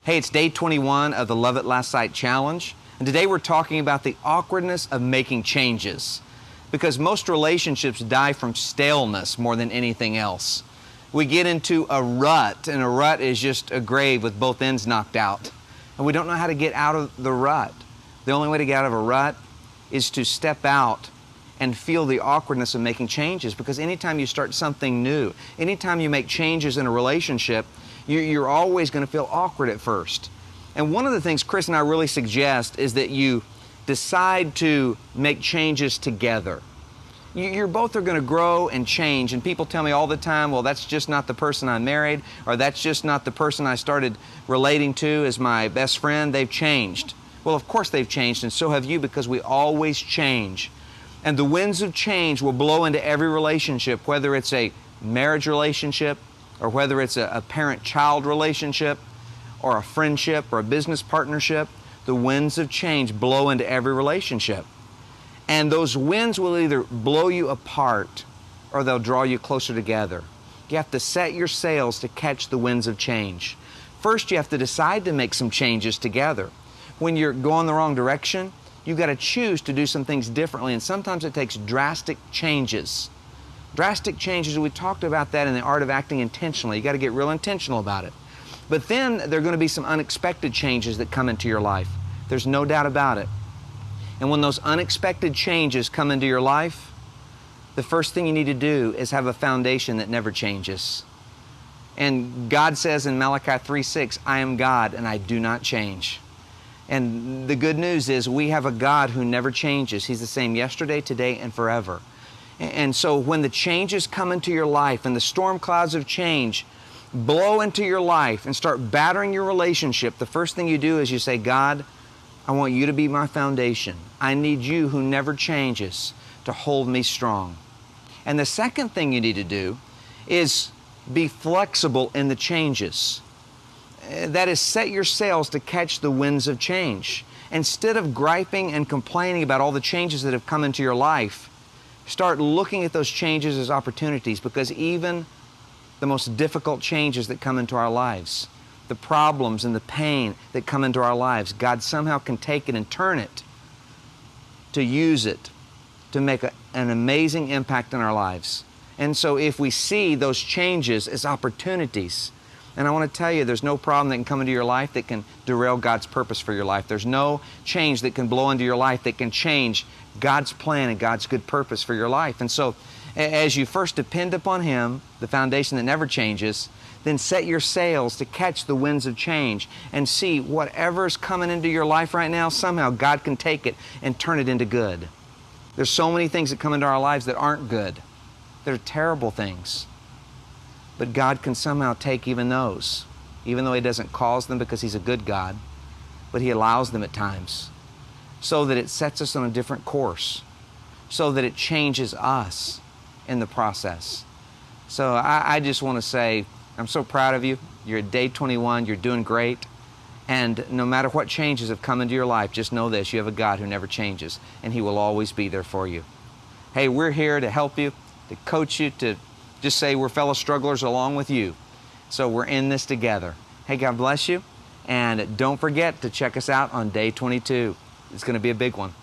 Hey, it's day 21 of the Love at Last Sight Challenge, and today we're talking about the awkwardness of making changes, because most relationships die from staleness more than anything else. We get into a rut, and a rut is just a grave with both ends knocked out, and we don't know how to get out of the rut. The only way to get out of a rut is to step out and feel the awkwardness of making changes, because anytime you start something new, anytime you make changes in a relationship, you're always going to feel awkward at first. And one of the things Chris and I really suggest is that you decide to make changes together. You both are going to grow and change, and people tell me all the time, well, that's just not the person I married, or that's just not the person I started relating to as my best friend. They've changed. Well, of course they've changed, and so have you, because we always change. And the winds of change will blow into every relationship, whether it's a marriage relationship, or whether it's a parent-child relationship, or a friendship, or a business partnership. The winds of change blow into every relationship. And those winds will either blow you apart, or they'll draw you closer together. You have to set your sails to catch the winds of change. First, you have to decide to make some changes together. When you're going the wrong direction, you've got to choose to do some things differently, and sometimes it takes drastic changes. Drastic changes, we talked about that in the art of acting intentionally. You got to get real intentional about it. But then there are going to be some unexpected changes that come into your life. There's no doubt about it. And when those unexpected changes come into your life, the first thing you need to do is have a foundation that never changes. And God says in Malachi 3:6, I am God and I do not change. And the good news is we have a God who never changes. He's the same yesterday, today, and forever. And so when the changes come into your life and the storm clouds of change blow into your life and start battering your relationship, the first thing you do is you say, God, I want you to be my foundation. I need you who never changes to hold me strong. And the second thing you need to do is be flexible in the changes. That is, set your sails to catch the winds of change. Instead of griping and complaining about all the changes that have come into your life, start looking at those changes as opportunities, because even the most difficult changes that come into our lives, the problems and the pain that come into our lives, God somehow can take it and turn it, to use it, to make an amazing impact in our lives. And so if we see those changes as opportunities, and I want to tell you, there's no problem that can come into your life that can derail God's purpose for your life. There's no change that can blow into your life that can change God's plan and God's good purpose for your life. And so as you first depend upon Him, the foundation that never changes, then set your sails to catch the winds of change and see whatever's coming into your life right now, somehow God can take it and turn it into good. There's so many things that come into our lives that aren't good. They're terrible things. But God can somehow take even those, even though He doesn't cause them because He's a good God, but He allows them at times so that it sets us on a different course, so that it changes us in the process. So I just want to say, I'm so proud of you. You're at day 21. You're doing great. And no matter what changes have come into your life, just know this, you have a God who never changes, and He will always be there for you. Hey, we're here to help you, to coach you, to just say we're fellow strugglers along with you. So we're in this together. Hey, God bless you. And don't forget to check us out on day 22. It's going to be a big one.